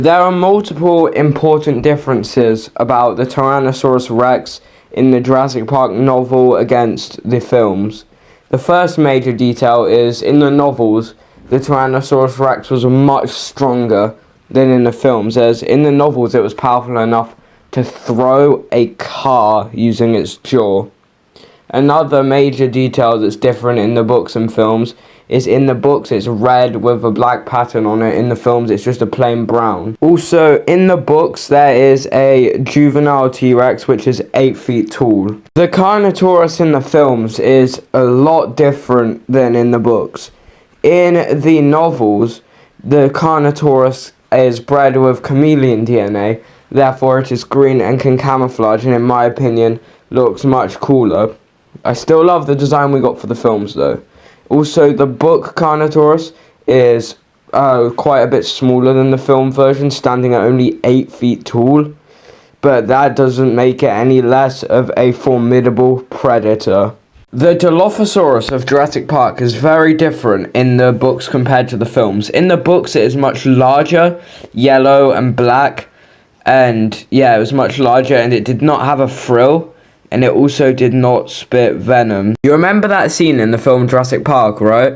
There are multiple important differences about the Tyrannosaurus Rex in the Jurassic Park novel against the films. The first major detail is, in the novels, the Tyrannosaurus Rex was much stronger than in the films, as in the novels it was powerful enough to throw a car using its jaw. Another major detail that's different in the books and films is, in the books it's red with a black pattern on it. In the films it's just a plain brown. Also, in the books there is a juvenile T-Rex which is 8 feet tall. The Carnotaurus in the films is a lot different than in the books. In the novels, the Carnotaurus is bred with chameleon DNA, therefore it is green and can camouflage, and in my opinion looks much cooler. I still love the design we got for the films though. Also, the book Carnotaurus is quite a bit smaller than the film version, standing at only 8 feet tall, but that doesn't make it any less of a formidable predator. The Dilophosaurus of Jurassic Park is very different in the books compared to the films. In the books it is much larger, yellow and black, and yeah, it was much larger, and it did not have a frill, and it also did not spit venom. You remember that scene in the film Jurassic Park, right?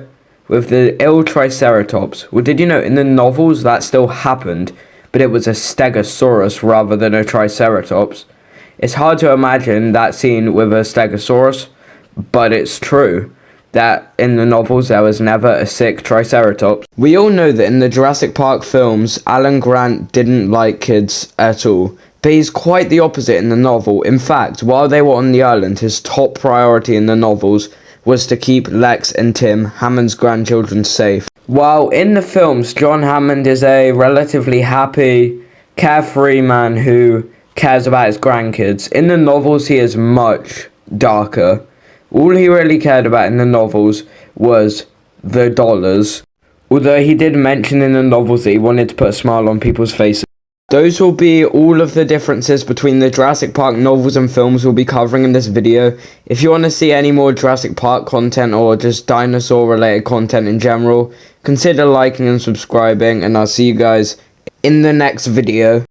With the ill Triceratops. Well, did you know in the novels that still happened, but it was a Stegosaurus rather than a Triceratops. It's hard to imagine that scene with a Stegosaurus, but it's true that in the novels there was never a sick Triceratops. We all know that in the Jurassic Park films, Alan Grant didn't like kids at all. But he's quite the opposite in the novel. In fact, while they were on the island, his top priority in the novels was to keep Lex and Tim, Hammond's grandchildren, safe. While in the films, John Hammond is a relatively happy, carefree man who cares about his grandkids. In the novels, he is much darker. All he really cared about in the novels was the dollars. Although he did mention in the novels that he wanted to put a smile on people's faces. Those will be all of the differences between the Jurassic Park novels and films we'll be covering in this video. If you want to see any more Jurassic Park content or just dinosaur related content in general, consider liking and subscribing, and I'll see you guys in the next video.